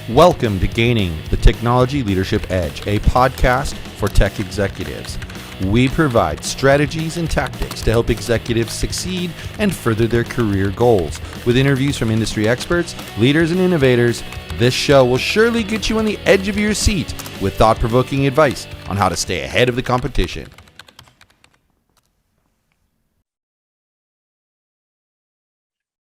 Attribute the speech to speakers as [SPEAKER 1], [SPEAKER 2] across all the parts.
[SPEAKER 1] Welcome to Gaining the Technology Leadership Edge, a podcast for tech executives. We provide strategies and tactics to help executives succeed and further their career goals. With interviews from industry experts, leaders, and innovators, this show will surely get you on the edge of your seat with thought-provoking advice on how to stay ahead of the competition.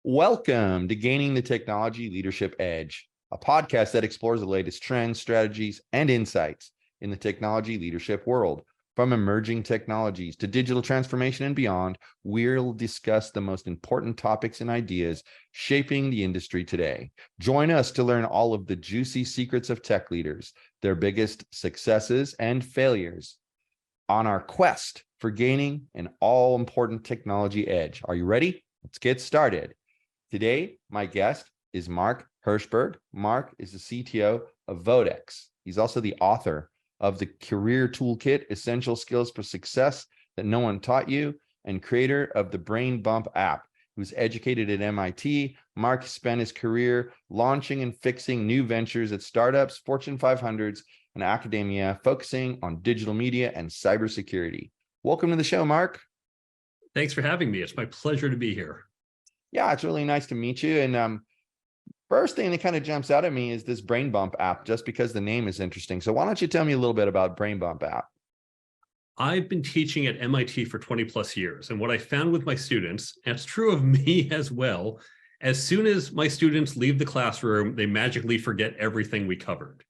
[SPEAKER 1] Welcome to Gaining the Technology Leadership Edge, a podcast that explores the latest trends, strategies, and insights in the technology leadership world. From emerging technologies to digital transformation and beyond, we'll discuss the most important topics and ideas shaping the industry today. Join us to learn all of the juicy secrets of tech leaders, their biggest successes and failures, on our quest for gaining an all-important technology edge. Are you ready? Let's get started. Today, my guest is Mark Hirschberg. Mark is the CTO of Vodx. He's also the author of the Career Toolkit, Essential Skills for Success That No One Taught You, and creator of the Brain Bump app. He was educated at MIT. Mark spent his career launching and fixing new ventures at startups, Fortune 500s, and academia, focusing on digital media and cybersecurity. Welcome to the show, Mark.
[SPEAKER 2] Thanks for having me. It's my pleasure to be here.
[SPEAKER 1] Yeah, it's really nice to meet you. And first thing that kind of jumps out at me is this Brain Bump app, just because the name is interesting. So why don't you tell me a little bit about Brain Bump app?
[SPEAKER 2] I've been teaching at MIT for 20 plus years. And what I found with my students, and it's true of me as well, as soon as my students leave the classroom, they magically forget everything we covered.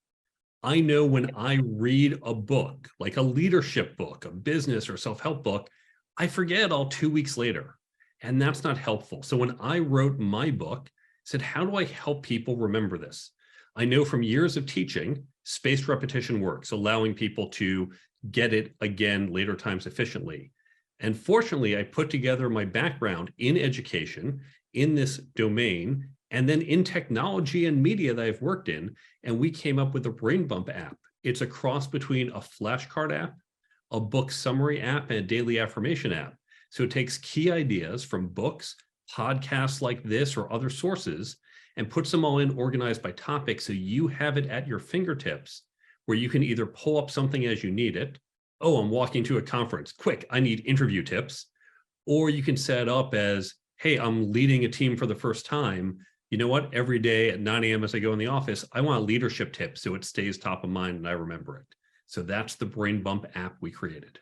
[SPEAKER 2] I know when I read a book, like a leadership book, a business or self-help book, I forget it all 2 weeks later. And that's not helpful. So when I wrote my book, said, how do I help people remember this? I know from years of teaching, spaced repetition works, allowing people to get it again later times efficiently. And fortunately, I put together my background in education, in this domain, and then in technology and media that I've worked in, and we came up with a Brain Bump app. It's a cross between a flashcard app, a book summary app, and a daily affirmation app. So it takes key ideas from books, podcasts like this or other sources, and puts them all in organized by topic so you have it at your fingertips where you can either pull up something as you need it. Oh, I'm walking to a conference. Quick, I need interview tips. Or you can set it up as, hey, I'm leading a team for the first time. You know what? Every day at 9 a.m. as I go in the office, I want leadership tips so it stays top of mind and I remember it. So that's the Brain Bump app we created.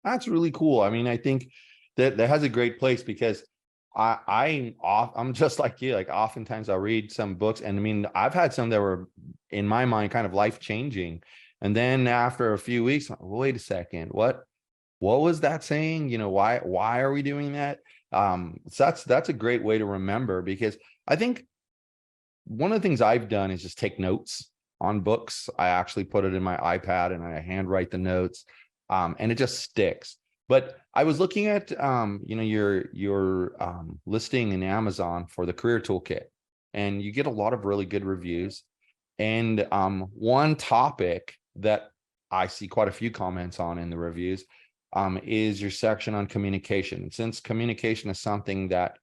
[SPEAKER 1] That's really cool. I mean, I think that has a great place because I'm just like you. Like oftentimes I'll read some books, and I mean, I've had some that were in my mind kind of life-changing. And then after a few weeks, wait a second, what was that saying? You know, why are we doing that? So that's a great way to remember, because I think one of the things I've done is just take notes on books. I actually put it in my iPad and I handwrite the notes, and it just sticks. But I was looking at, your listing in Amazon for the Career Toolkit, and you get a lot of really good reviews. And one topic that I see quite a few comments on in the reviews is your section on communication. And since communication is something that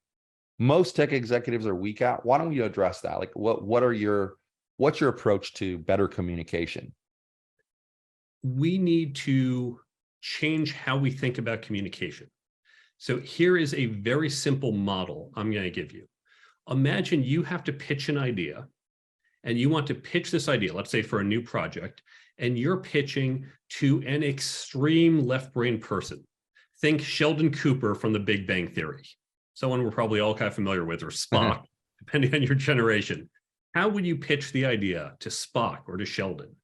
[SPEAKER 1] most tech executives are weak at, why don't we address that? Like, what's your approach to better communication?
[SPEAKER 2] We need to change how we think about communication. So here is a very simple model I'm going to give you. Imagine you have to pitch an idea, and you want to pitch this idea, let's say for a new project, and you're pitching to an extreme left brain person. Think Sheldon Cooper from The Big Bang Theory, someone we're probably all kind of familiar with, or Spock, depending on your generation. How would you pitch the idea to Spock or to Sheldon?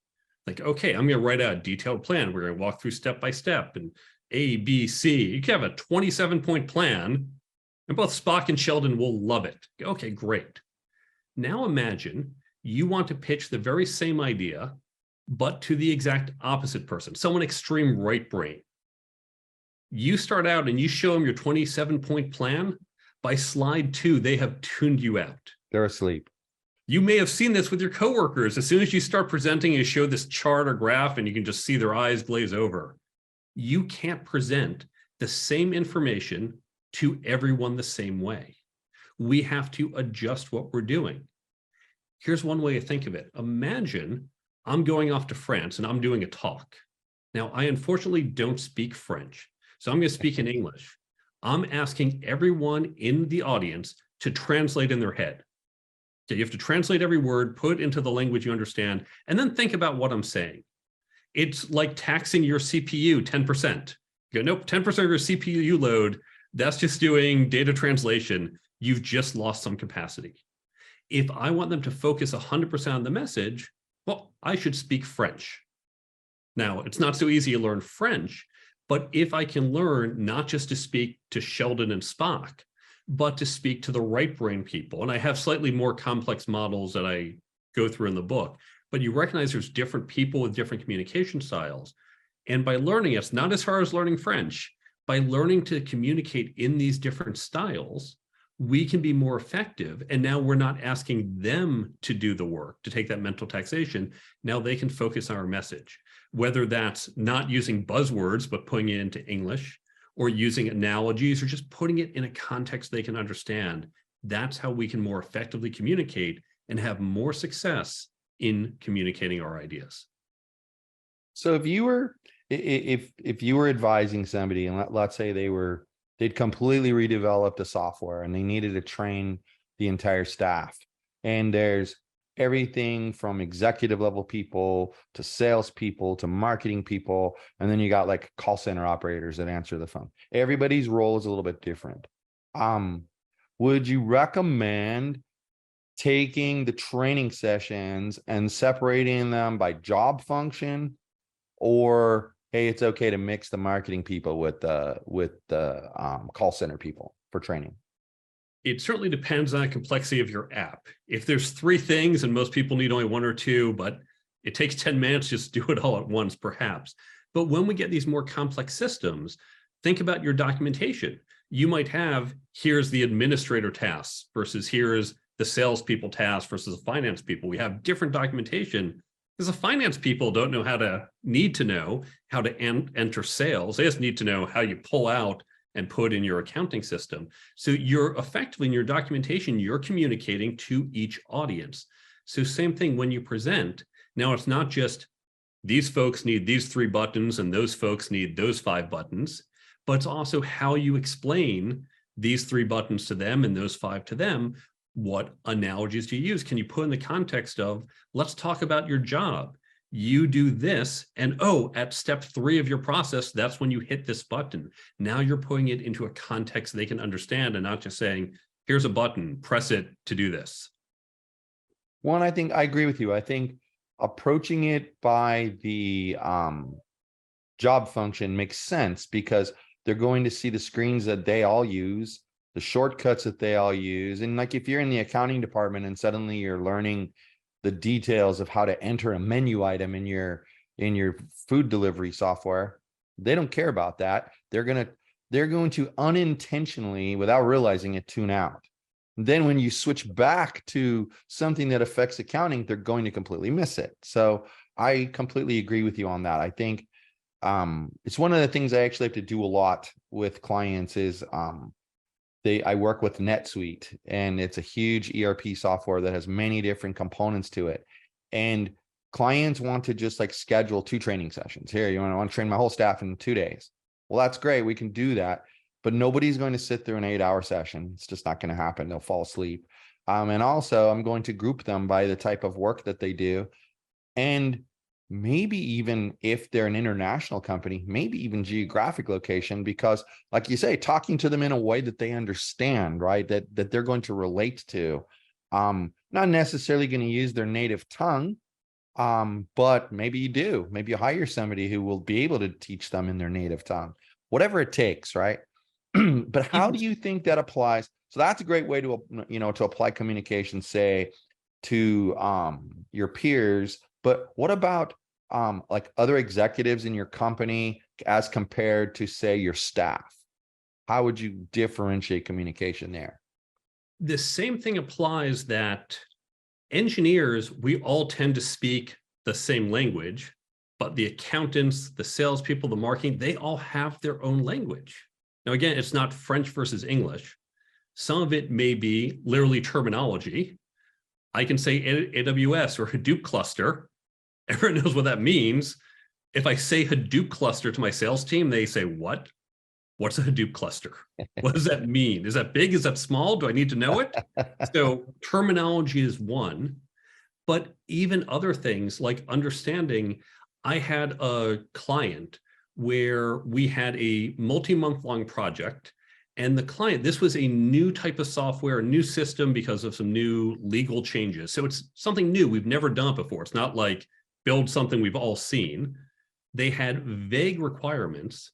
[SPEAKER 2] Like, okay, I'm going to write out a detailed plan. We're going to walk through step by step and A, B, C. You can have a 27-point plan, and both Spock and Sheldon will love it. Okay, great. Now imagine you want to pitch the very same idea, but to the exact opposite person, someone extreme right brain. You start out and you show them your 27-point plan. By slide 2, they have tuned you out.
[SPEAKER 1] They're asleep.
[SPEAKER 2] You may have seen this with your coworkers. As soon as you start presenting, you show this chart or graph and you can just see their eyes glaze over. You can't present the same information to everyone the same way. We have to adjust what we're doing. Here's one way to think of it. Imagine I'm going off to France and I'm doing a talk. Now, I unfortunately don't speak French, so I'm going to speak in English. I'm asking everyone in the audience to translate in their head. Okay, you have to translate every word, put it into the language you understand, and then think about what I'm saying. It's like taxing your CPU 10%. You go, nope, 10% of your CPU load, that's just doing data translation. You've just lost some capacity. If I want them to focus 100% on the message, well, I should speak French. Now, it's not so easy to learn French, but if I can learn not just to speak to Sheldon and Spock, but to speak to the right brain people, and I have slightly more complex models that I go through in the book, but you recognize there's different people with different communication styles. And by learning, it's not as hard as learning French. By learning to communicate in these different styles, we can be more effective. And now we're not asking them to do the work, to take that mental taxation. Now they can focus on our message, whether that's not using buzzwords, but putting it into English, or using analogies, or just putting it in a context they can understand. That's how we can more effectively communicate and have more success in communicating our ideas.
[SPEAKER 1] So if you were advising somebody, and let's say they'd completely redeveloped the software and they needed to train the entire staff, and there's everything from executive level people to sales people to marketing people, and then you got like call center operators that answer the phone. Everybody's role is a little bit different. Would you recommend taking the training sessions and separating them by job function, or hey, it's okay to mix the marketing people with the call center people for training?
[SPEAKER 2] It certainly depends on the complexity of your app. If there's 3 things and most people need only 1 or 2, but it takes 10 minutes, just do it all at once, perhaps. But when we get these more complex systems, think about your documentation. You might have, here's the administrator tasks versus here's the salespeople task versus the finance people. We have different documentation because the finance people don't need to know how to enter sales. They just need to know how you pull out and put in your accounting system. So you're effectively in your documentation, you're communicating to each audience. So same thing when you present. Now it's not just these folks need these 3 buttons and those folks need those 5 buttons, but it's also how you explain these 3 buttons to them and those 5 to them. What analogies do you use? Can you put in the context of, let's talk about your job. You do this, and at step 3 of your process, that's when you hit this button. Now you're putting it into a context they can understand and not just saying, here's a button, press it to do this.
[SPEAKER 1] One, I think I agree with you. I think approaching it by the job function makes sense because they're going to see the screens that they all use, the shortcuts that they all use. And like if you're in the accounting department and suddenly you're learning the details of how to enter a menu item in your food delivery software, they don't care about that. They're going to unintentionally, without realizing it, tune out. Then when you switch back to something that affects accounting, they're going to completely miss it. So I completely agree with you on that. I think it's one of the things I actually have to do a lot with clients is I work with NetSuite, and it's a huge ERP software that has many different components to it. And clients want to just like schedule 2 training sessions. Here, I want to train my whole staff in 2 days. Well, that's great. We can do that, but nobody's going to sit through an 8-hour session. It's just not going to happen. They'll fall asleep. And also I'm going to group them by the type of work that they do. And maybe even if they're an international company, maybe even geographic location, because like you say, talking to them in a way that they understand, right? That they're going to relate to, not necessarily going to use their native tongue, but maybe you do. Maybe you hire somebody who will be able to teach them in their native tongue, whatever it takes, right? But how do you think that applies? So that's a great way to, to apply communication, say, to your peers. But what about like other executives in your company as compared to, say, your staff? How would you differentiate communication there?
[SPEAKER 2] The same thing applies that engineers, we all tend to speak the same language, but the accountants, the salespeople, the marketing, they all have their own language. Now, again, it's not French versus English. Some of it may be literally terminology. I can say AWS or Hadoop cluster. Everyone knows what that means. If I say Hadoop cluster to my sales team, they say, what? What's a Hadoop cluster? What does that mean? Is that big? Is that small? Do I need to know it? So terminology is one, but even other things like understanding. I had a client where we had a multi-month long project, and the client, this was a new type of software, a new system because of some new legal changes. So it's something new. We've never done it before. It's not like build something we've all seen. They had vague requirements.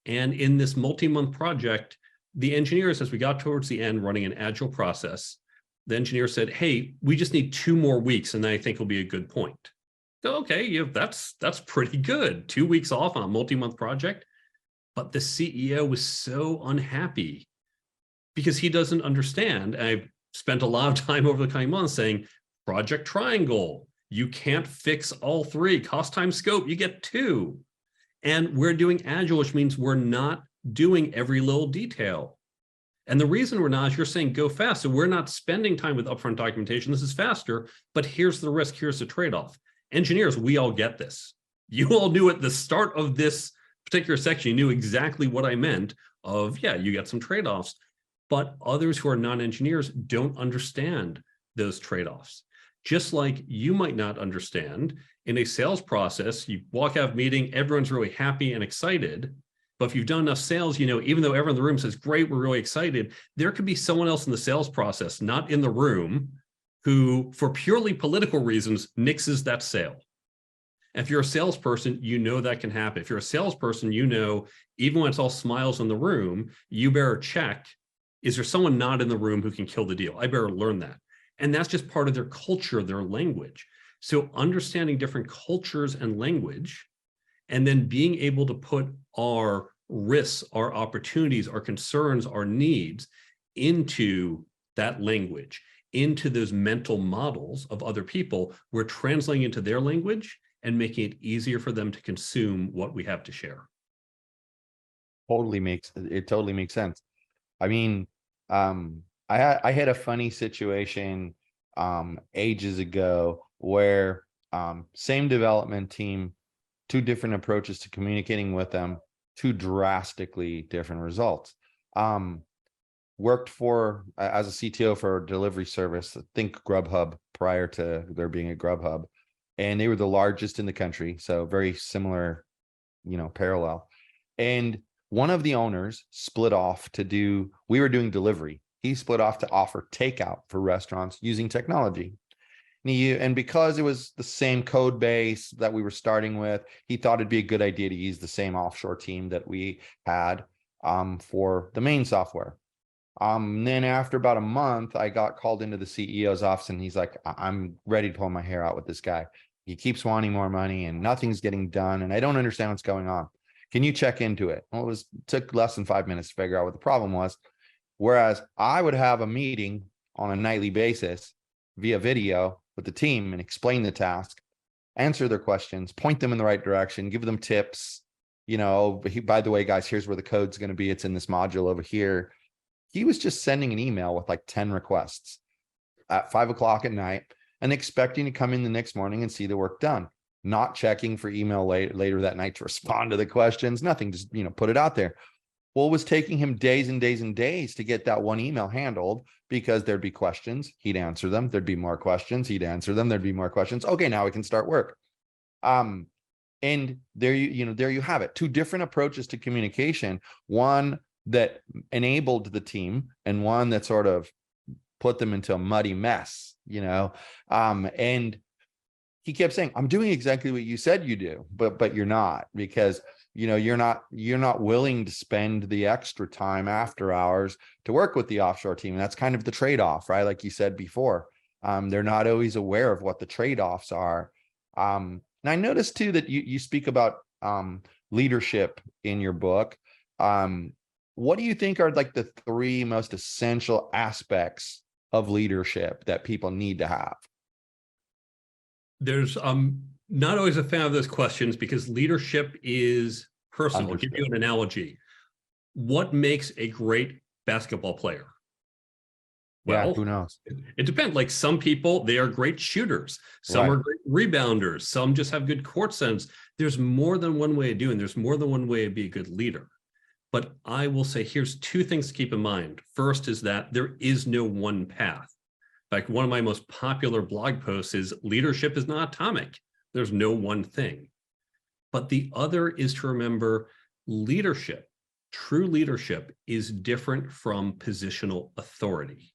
[SPEAKER 2] And in this multi-month project, the engineers, as we got towards the end running an agile process, the engineer said, hey, we just need 2 more weeks, and I think it'll be a good point. So, okay, yeah, that's pretty good. 2 weeks off on a multi-month project. But the CEO was so unhappy because he doesn't understand. And I've spent a lot of time over the coming months saying, project triangle, you can't fix all 3. Cost, time, scope, you get 2. And we're doing agile, which means we're not doing every little detail. And the reason we're not is you're saying go fast. So we're not spending time with upfront documentation. This is faster, but here's the risk. Here's the trade-off. Engineers, we all get this. You all knew at the start of this particular section, you knew exactly what I meant of, yeah, you get some trade-offs, but others who are non-engineers don't understand those trade-offs. Just like you might not understand in a sales process, you walk out of meeting, everyone's really happy and excited. But if you've done enough sales, you know, even though everyone in the room says, great, we're really excited, there could be someone else in the sales process, not in the room, who, for purely political reasons, nixes that sale. If you're a salesperson, you know that can happen. If you're a salesperson, you know, even when it's all smiles in the room, you better check, is there someone not in the room who can kill the deal? I better learn that. And that's just part of their culture, their language. So understanding different cultures and language, and then being able to put our risks, our opportunities, our concerns, our needs into that language, into those mental models of other people, we're translating into their language and making it easier for them to consume what we have to share.
[SPEAKER 1] It totally makes sense. I mean, I had a funny situation ages ago where same development team, 2 different approaches to communicating with them, 2 drastically different results. Worked for as a CTO for a delivery service, think Grubhub prior to there being a Grubhub, and they were the largest in the country, so very similar, you know, parallel. And one of the owners split off to do, we were doing delivery. He split off to offer takeout for restaurants using technology. And because it was the same code base that we were starting with, he thought it'd be a good idea to use the same offshore team that we had for the main software. Then after about a month, I got called into the CEO's office, and he's like, I'm ready to pull my hair out with this guy. He keeps wanting more money and nothing's getting done, and I don't understand what's going on. Can you check into it? Well, it took less than 5 minutes to figure out what the problem was. Whereas I would have a meeting on a nightly basis via video with the team and explain the task, answer their questions, point them in the right direction, give them tips. You know, by the way, guys, here's where the code's going to be. It's in this module over here. He was just sending an email with like 10 requests at 5 o'clock at night and expecting to come in the next morning and see the work done, not checking for email later that night to respond to the questions, nothing, just, you know, put it out there. Well, it was taking him days and days and days to get that one email handled because there'd be questions, he'd answer them. There'd be more questions, he'd answer them. There'd be more questions. Okay, now we can start work. And there you have it. 2 different approaches to communication. One that enabled the team and one that sort of put them into a muddy mess, you know? And he kept saying, I'm doing exactly what you said you do, but you're not, because you know, you're not willing to spend the extra time after hours to work with the offshore team. And that's kind of the trade-off, right? Like you said before, they're not always aware of what the trade-offs are. And I noticed too that you speak about leadership in your book. What do you think are like the 3 most essential aspects of leadership that people need to have?
[SPEAKER 2] There's not always a fan of those questions because leadership is personal. I'll give you an analogy. What makes a great basketball player?
[SPEAKER 1] Yeah,
[SPEAKER 2] Well,
[SPEAKER 1] who knows?
[SPEAKER 2] it depends. Like some people, they are great shooters. Some
[SPEAKER 1] Right.
[SPEAKER 2] are great rebounders. Some just have good court sense. There's more than one way of doing. There's more than one way to be a good leader. But I will say, here's two things to keep in mind. First is that there is no one path. Like one of my most popular blog posts is leadership is not atomic. There's no one thing. But the other is to remember leadership, true leadership is different from positional authority.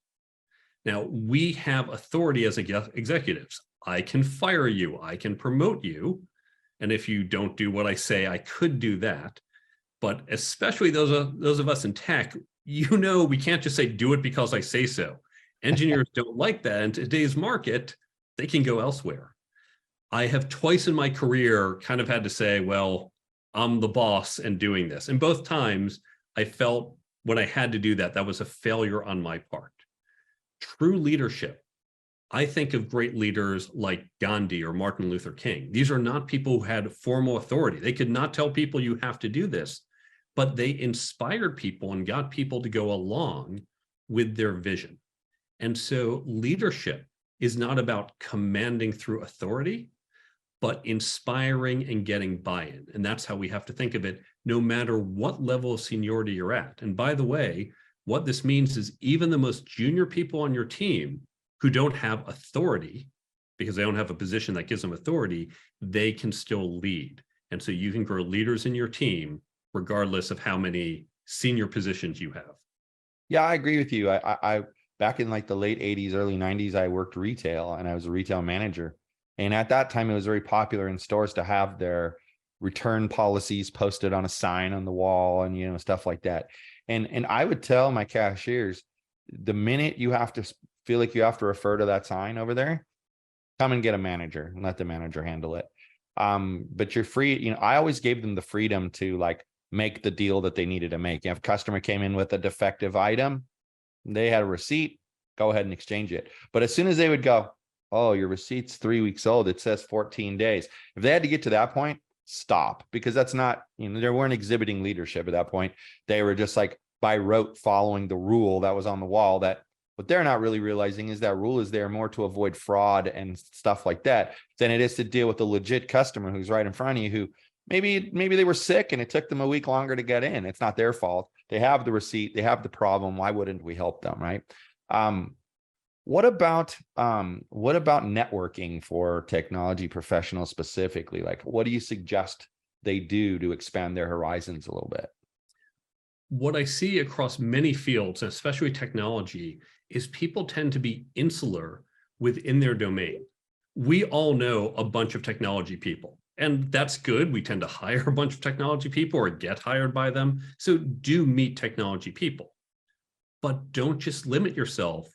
[SPEAKER 2] Now, we have authority as executives. I can fire you, I can promote you. And if you don't do what I say, I could do that. But especially those of us in tech, we can't just say, do it because I say so. Engineers don't like that. In today's market, they can go elsewhere. I have twice in my career kind of had to say, well, I'm the boss and doing this. And both times I felt when I had to do that, that was a failure on my part. True leadership. I think of great leaders like Gandhi or Martin Luther King. These are not people who had formal authority. They could not tell people you have to do this, but they inspired people and got people to go along with their vision. And so leadership is not about commanding through authority, but inspiring and getting buy-in. And that's how we have to think of it, no matter what level of seniority you're at. And by the way, what this means is even the most junior people on your team who don't have authority, because they don't have a position that gives them authority, they can still lead. And so you can grow leaders in your team, regardless of how many senior positions you have.
[SPEAKER 1] Yeah, I agree with you. I back in like the late 80s, early 90s, I worked retail and I was a retail manager. And at that time, it was very popular in stores to have their return policies posted on a sign on the wall and, stuff like that. And I would tell my cashiers, the minute you have to feel like you have to refer to that sign over there, come and get a manager and let the manager handle it. But you're free. I always gave them the freedom to like make the deal that they needed to make. If a customer came in with a defective item, they had a receipt, go ahead and exchange it. But as soon as they would go, oh, your receipt's 3 weeks old, it says 14 days. If they had to get to that point, stop, because that's not, they weren't exhibiting leadership at that point. They were just like by rote following the rule that was on the wall. That what they're not really realizing is that rule is there more to avoid fraud and stuff like that than it is to deal with a legit customer who's right in front of you, who maybe they were sick and it took them a week longer to get in. It's not their fault. They have the receipt, they have the problem. Why wouldn't we help them, right? What about networking for technology professionals specifically? Like, what do you suggest they do to expand their horizons a little bit?
[SPEAKER 2] What I see across many fields, especially technology, is people tend to be insular within their domain. We all know a bunch of technology people, and that's good. We tend to hire a bunch of technology people or get hired by them. So do meet technology people, but don't just limit yourself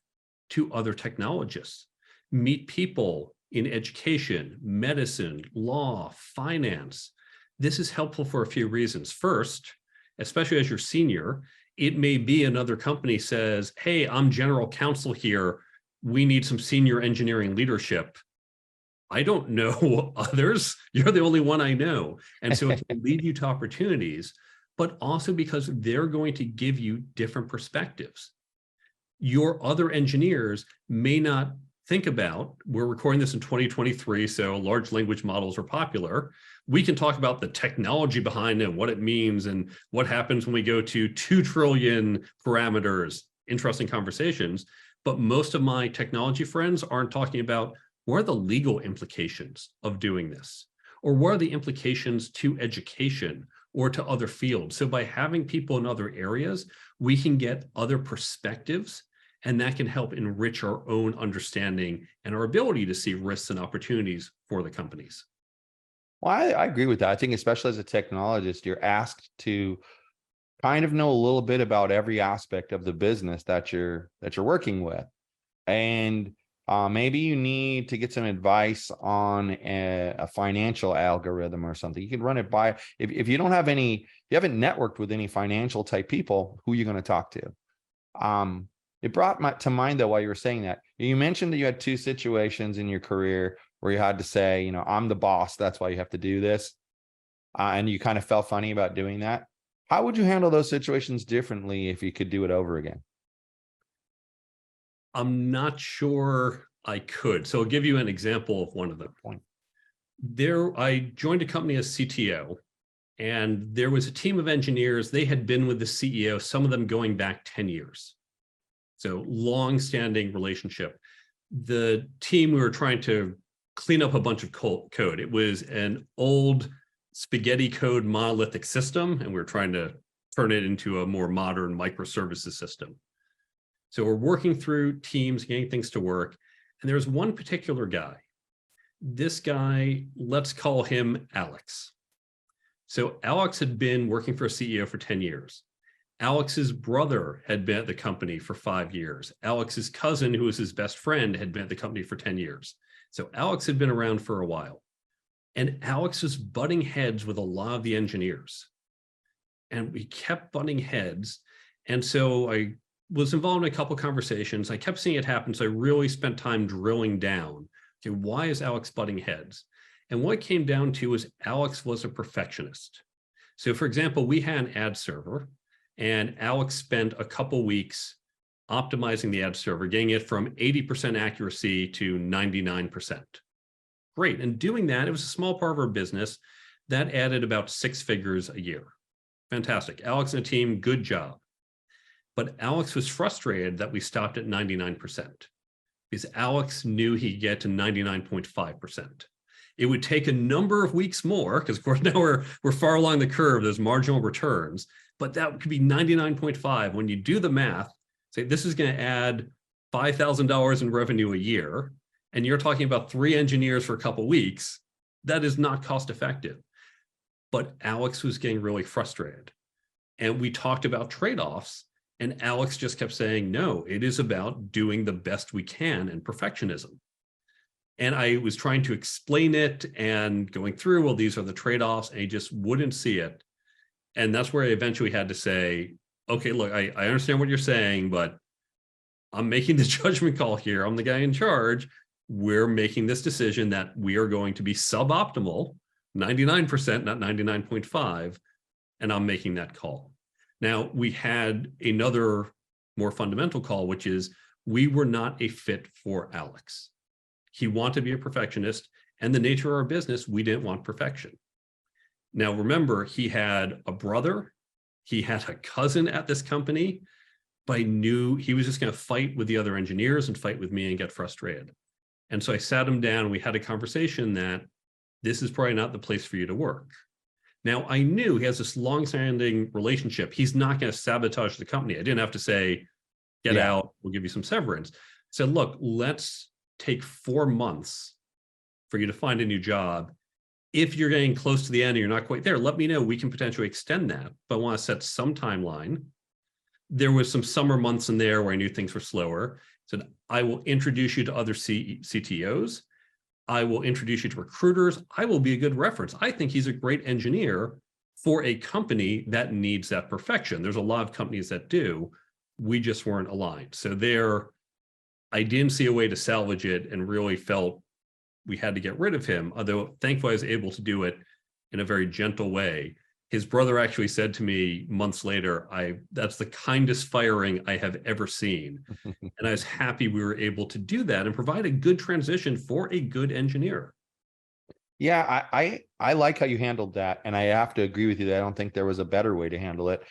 [SPEAKER 2] to other technologists. Meet people in education, medicine, law, finance. This is helpful for a few reasons. First, especially as you're senior, it may be another company says, hey, I'm general counsel here. We need some senior engineering leadership. I don't know others. You're the only one I know. And so it can lead you to opportunities, but also because they're going to give you different perspectives. Your other engineers may not think about, we're recording this in 2023, so large language models are popular. We can talk about the technology behind it, what it means, and what happens when we go to 2 trillion parameters, interesting conversations. But most of my technology friends aren't talking about what are the legal implications of doing this, or what are the implications to education or to other fields. So by having people in other areas, we can get other perspectives, and that can help enrich our own understanding and our ability to see risks and opportunities for the companies.
[SPEAKER 1] Well, I agree with that. I think especially as a technologist, you're asked to kind of know a little bit about every aspect of the business that you're working with. And maybe you need to get some advice on a financial algorithm or something. You can run it by, if you don't have any, you haven't networked with any financial type people, who are you going to talk to? It brought to mind, though, while you were saying that, you mentioned that you had 2 situations in your career where you had to say, I'm the boss, that's why you have to do this. And you kind of felt funny about doing that. How would you handle those situations differently if you could do it over again?
[SPEAKER 2] I'm not sure I could. So I'll give you an example of one of them. I joined a company as CTO, and there was a team of engineers. They had been with the CEO, some of them going back 10 years. So long-standing relationship. The team, we were trying to clean up a bunch of code. It was an old spaghetti code monolithic system, and we were trying to turn it into a more modern microservices system. So we're working through teams, getting things to work. And there's one particular guy. This guy, let's call him Alex. So Alex had been working for a CEO for 10 years. Alex's brother had been at the company for 5 years. Alex's cousin, who was his best friend, had been at the company for 10 years. So Alex had been around for a while. And Alex was butting heads with a lot of the engineers. And we kept butting heads. And so I was involved in a couple of conversations. I kept seeing it happen. So I really spent time drilling down. Okay, why is Alex butting heads? And what it came down to is Alex was a perfectionist. So for example, we had an ad server, and Alex spent a couple weeks optimizing the ad server, getting it from 80% accuracy to 99%. Great. And doing that, it was a small part of our business that added about 6 figures a year. Fantastic. Alex and the team, good job. But Alex was frustrated that we stopped at 99% because Alex knew he'd get to 99.5%. It would take a number of weeks more, because of course now we're far along the curve, there's marginal returns, but that could be 99.5. When you do the math, say this is going to add $5,000 in revenue a year, and you're talking about 3 engineers for a couple of weeks, that is not cost effective. But Alex was getting really frustrated. And we talked about trade-offs, and Alex just kept saying, no, it is about doing the best we can and perfectionism. And I was trying to explain it and going through, well, these are the trade-offs, and he just wouldn't see it. And that's where I eventually had to say, okay, look, I understand what you're saying, but I'm making the judgment call here. I'm the guy in charge. We're making this decision that we are going to be suboptimal, 99%, not 99.5, and I'm making that call. Now, we had another more fundamental call, which is we were not a fit for Alex. He wanted to be a perfectionist, and the nature of our business, we didn't want perfection. Now, remember, he had a brother, he had a cousin at this company, but I knew he was just going to fight with the other engineers and fight with me and get frustrated. And so I sat him down, and we had a conversation that this is probably not the place for you to work. Now, I knew he has this long-standing relationship. He's not going to sabotage the company. I didn't have to say, get out, we'll give you some severance. I said, look, let's take 4 months for you to find a new job. If you're getting close to the end and you're not quite there, let me know. We can potentially extend that, but I want to set some timeline. There was some summer months in there where I knew things were slower. I said, I will introduce you to other CTOs. I will introduce you to recruiters. I will be a good reference. I think he's a great engineer for a company that needs that perfection. There's a lot of companies that do. We just weren't aligned. So there, I didn't see a way to salvage it and really felt we had to get rid of him, although thankfully I was able to do it in a very gentle way. His brother actually said to me months later, that's the kindest firing I have ever seen. And I was happy we were able to do that and provide a good transition for a good engineer.
[SPEAKER 1] Yeah, I like how you handled that. And I have to agree with you that I don't think there was a better way to handle it.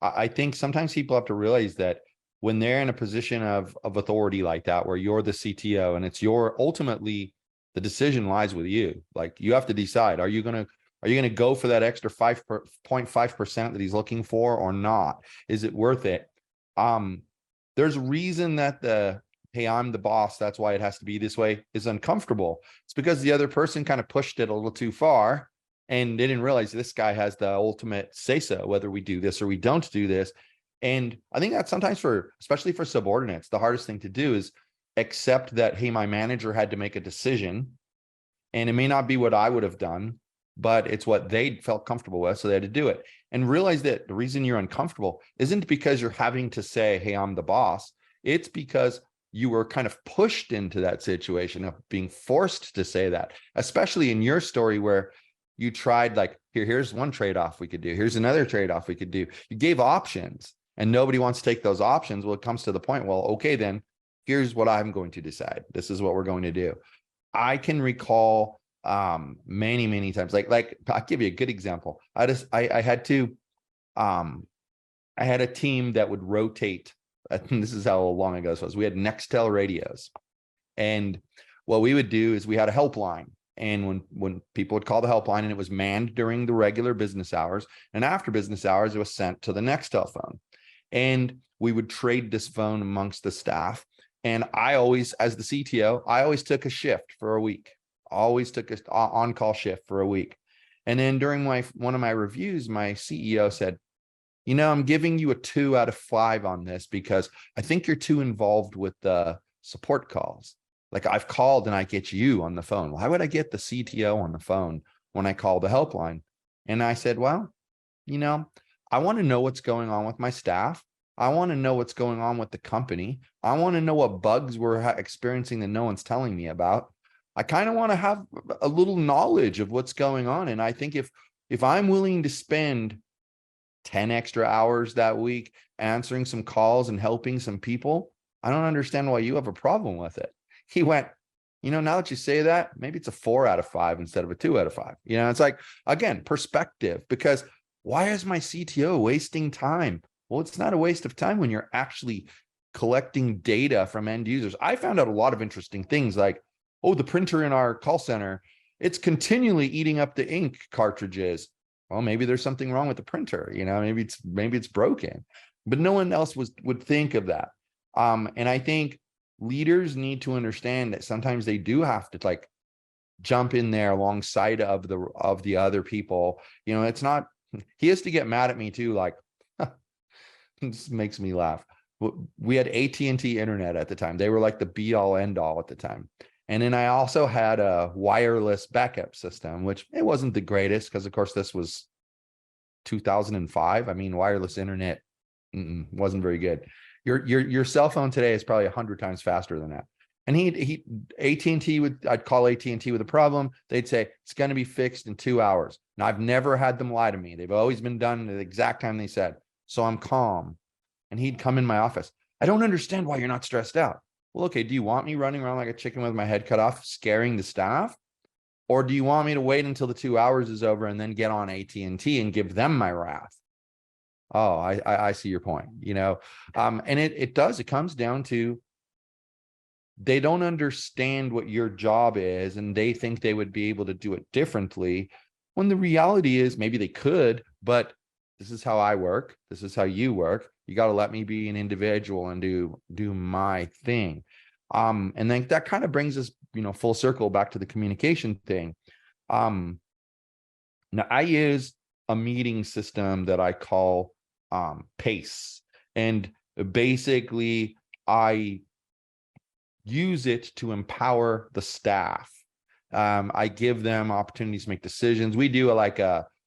[SPEAKER 1] I think sometimes people have to realize that when they're in a position of authority like that, where you're the CTO and it's ultimately the decision lies with you. Like you have to decide, are you going to go for that extra 5.5% that he's looking for or not? Is it worth it? There's a reason that hey, I'm the boss, that's why it has to be this way, is uncomfortable. It's because the other person kind of pushed it a little too far and they didn't realize this guy has the ultimate say-so, whether we do this or we don't do this. And I think that sometimes especially for subordinates, the hardest thing to do is accept that, hey, my manager had to make a decision and it may not be what I would have done, but it's what they felt comfortable with. So they had to do it, and realize that the reason you're uncomfortable isn't because you're having to say, hey, I'm the boss. It's because you were kind of pushed into that situation of being forced to say that, especially in your story where you tried like, here's one trade-off we could do. Here's another trade-off we could do. You gave options and nobody wants to take those options. Well, it comes to the point, well, okay, then here's what I'm going to decide. This is what we're going to do. I can recall many times, like I'll give you a good example. I had a team that would rotate. And this is how long ago this was. We had Nextel radios, and what we would do is we had a helpline. And when people would call the helpline, and it was manned during the regular business hours, and after business hours, it was sent to the Nextel phone. And we would trade this phone amongst the staff. And I always, as the CTO, I always took a shift for a week. Always took a on-call shift for a week. And then during one of my reviews, my CEO said, I'm giving you a 2 out of 5 on this because I think you're too involved with the support calls. Like, I've called and I get you on the phone. Why would I get the CTO on the phone when I call the helpline? And I said, well, I want to know what's going on with my staff. I want to know what's going on with the company. I want to know what bugs we're experiencing that no one's telling me about. I kind of want to have a little knowledge of what's going on. And I think if I'm willing to spend 10 extra hours that week answering some calls and helping some people, I don't understand why you have a problem with it. He went, now that you say that, maybe it's a 4 out of 5 instead of a 2 out of 5. It's like, again, perspective, because why is my CTO wasting time? Well, it's not a waste of time when you're actually collecting data from end users. I found out a lot of interesting things like, the printer in our call center, it's continually eating up the ink cartridges. Well, maybe there's something wrong with the printer. Maybe it's broken, but no one else would think of that. And I think leaders need to understand that sometimes they do have to jump in there alongside of the other people. It's not, he has to get mad at me too. Like, this makes me laugh. We had AT&T internet at the time. They were like the be all end all at the time. And then I also had a wireless backup system, which it wasn't the greatest because, of course, this was 2005. I mean, wireless internet wasn't very good. Your cell phone today is probably 100 times faster than that. And I'd call AT&T with a problem. They'd say, it's going to be fixed in 2 hours. Now, I've never had them lie to me. They've always been done at the exact time they said. So I'm calm. And he'd come in my office. I don't understand why you're not stressed out. Well, okay, do you want me running around like a chicken with my head cut off, scaring the staff? Or do you want me to wait until the 2 hours is over and then get on AT&T and give them my wrath? Oh, I see your point, and it comes down to, they don't understand what your job is, and they think they would be able to do it differently, when the reality is maybe they could, but this is how I work. This is how you work. You got to let me be an individual and do my thing. And then that kind of brings us, full circle back to the communication thing. Now I use a meeting system that I call PACE. And basically I use it to empower the staff. I give them opportunities to make decisions. We do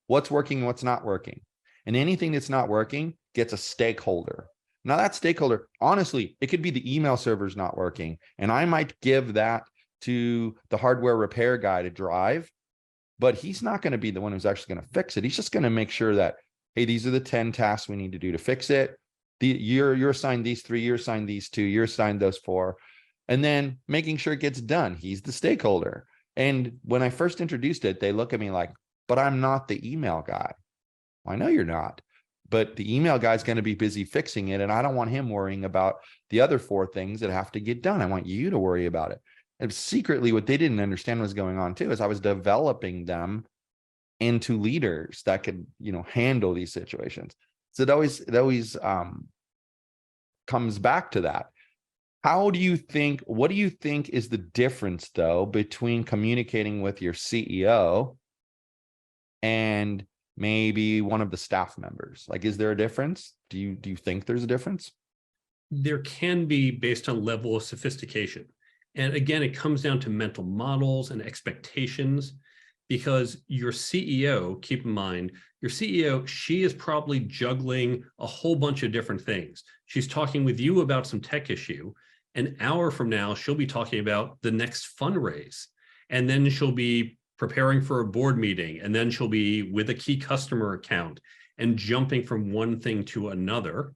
[SPEAKER 1] what's working and what's not working. And anything that's not working gets a stakeholder. Now that stakeholder, honestly, it could be the email server's not working. And I might give that to the hardware repair guy to drive, but he's not going to be the one who's actually going to fix it. He's just going to make sure that, hey, these are the 10 tasks we need to do to fix it. You're assigned these 3, you're assigned these 2, you're assigned those 4. And then making sure it gets done. He's the stakeholder. And when I first introduced it, they look at me like, but I'm not the email guy. I know you're not, but the email guy's going to be busy fixing it. And I don't want him worrying about the other 4 things that have to get done. I want you to worry about it. And secretly, what they didn't understand was going on too, is I was developing them into leaders that could, handle these situations. So it always comes back to that. What do you think is the difference though, between communicating with your CEO and maybe one of the staff members? Like, is there a difference? Do you think there's a difference?
[SPEAKER 2] There can be, based on level of sophistication. And again, it comes down to mental models and expectations, because your CEO, keep in mind, your CEO, she is probably juggling a whole bunch of different things. She's talking with you about some tech issue. An hour from now, she'll be talking about the next fundraise. And then she'll be preparing for a board meeting, and then she'll be with a key customer account and jumping from one thing to another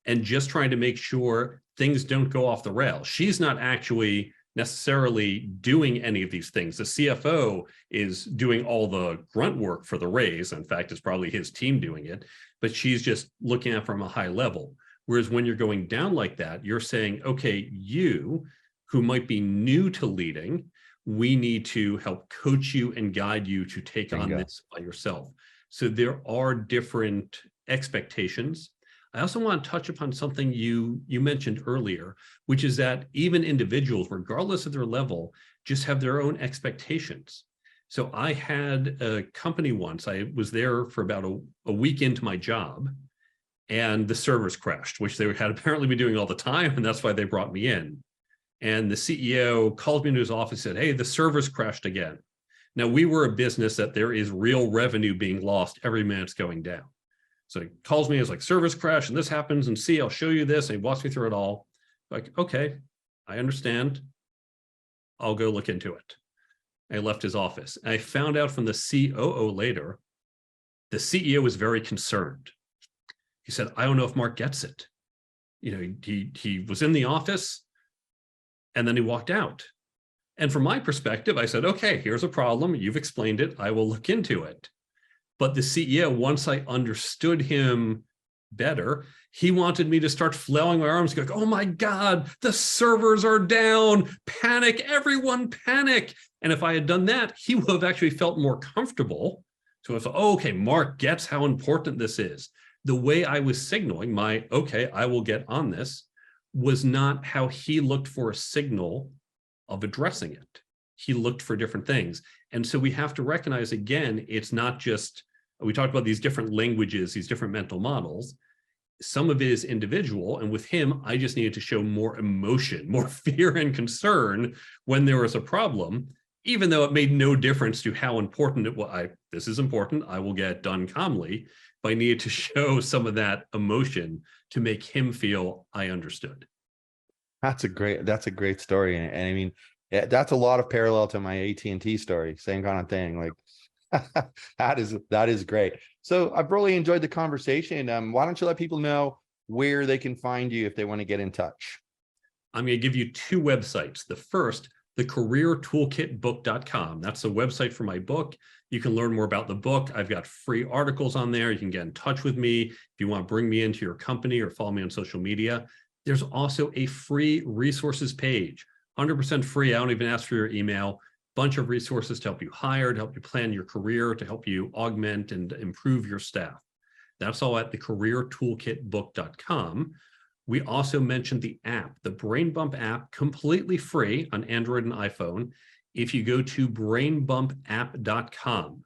[SPEAKER 2] and just trying to make sure things don't go off the rails. She's not actually necessarily doing any of these things. The CFO is doing all the grunt work for the raise. In fact, it's probably his team doing it, but she's just looking at it from a high level. Whereas when you're going down like that, you're saying, okay, you who might be new to leading, we need to help coach you and guide you to take on this by yourself. So there are different expectations. I also want to touch upon something you mentioned earlier, which is that even individuals, regardless of their level, just have their own expectations. So I had a company once, I was there for about a week into my job, and the servers crashed, which they had apparently been doing all the time, and that's why they brought me in. And the CEO called me into his office and said, hey, the servers crashed again. Now, we were a business that there is real revenue being lost every minute it's going down. So he calls me, he's like, service crash, and this happens, and see, I'll show you this. And he walks me through it all. Like, okay, I understand. I'll go look into it. I left his office. And I found out from the COO later, the CEO was very concerned. He said, I don't know if Mark gets it. You know, he was in the office, and then he walked out. And from my perspective, I said, okay, here's a problem. You've explained it. I will look into it. But the CEO, once I understood him better, he wanted me to start flailing my arms, going, oh my God, the servers are down, panic, everyone panic. And if I had done that, he would have actually felt more comfortable. So if, oh, okay, Mark gets how important this is. The way I was signaling my, okay, I will get on this, was not how he looked for a signal of addressing it. He looked for different things. And so we have to recognize, again, it's not just, we talked about these different languages, these different mental models. Some of it is individual. And with him, I just needed to show more emotion, more fear and concern when there was a problem, even though it made no difference to how important it was. This is important, I will get it done calmly. But I needed to show some of that emotion to make him feel I understood.
[SPEAKER 1] That's a great story. And I mean, yeah, that's a lot of parallel to my AT&T story, same kind of thing. Like that is great. So I've really enjoyed the conversation. Why don't you let people know where they can find you if they want to get in touch?
[SPEAKER 2] I'm going to give you two websites. The first, the careertoolkitbook.com. That's the website for my book. You can learn more about the book. I've got free articles on there. You can get in touch with me if you want to bring me into your company or follow me on social media. There's also a free resources page, 100% free. I don't even ask for your email. Bunch of resources to help you hire, to help you plan your career, to help you augment and improve your staff. That's all at the careertoolkitbook.com. We also mentioned the app, the Brain Bump app, completely free on Android and iPhone. If you go to brainbumpapp.com,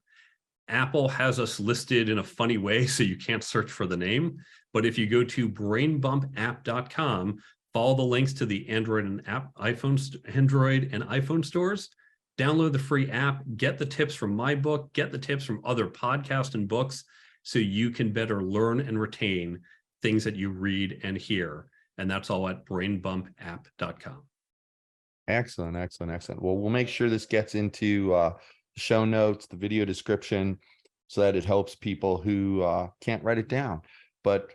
[SPEAKER 2] Apple has us listed in a funny way, so you can't search for the name. But if you go to brainbumpapp.com, follow the links to the Android and iPhone stores, download the free app, get the tips from my book, get the tips from other podcasts and books, so you can better learn and retain things that you read and hear. And that's all at brainbumpapp.com.
[SPEAKER 1] Excellent. Well, we'll make sure this gets into show notes, the video description, so that it helps people who can't write it down. But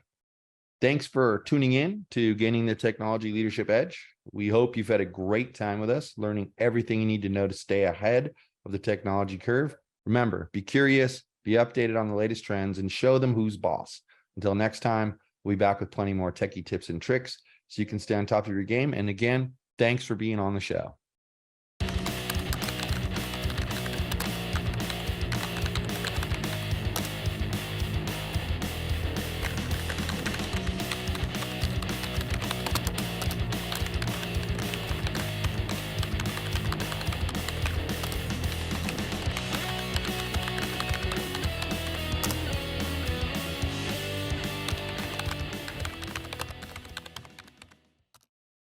[SPEAKER 1] thanks for tuning in to Gaining the Technology Leadership Edge. We hope you've had a great time with us, learning everything you need to know to stay ahead of the technology curve. Remember, be curious, be updated on the latest trends, and show them who's boss. Until next time, we'll be back with plenty more techie tips and tricks so you can stay on top of your game. And again, thanks for being on the show.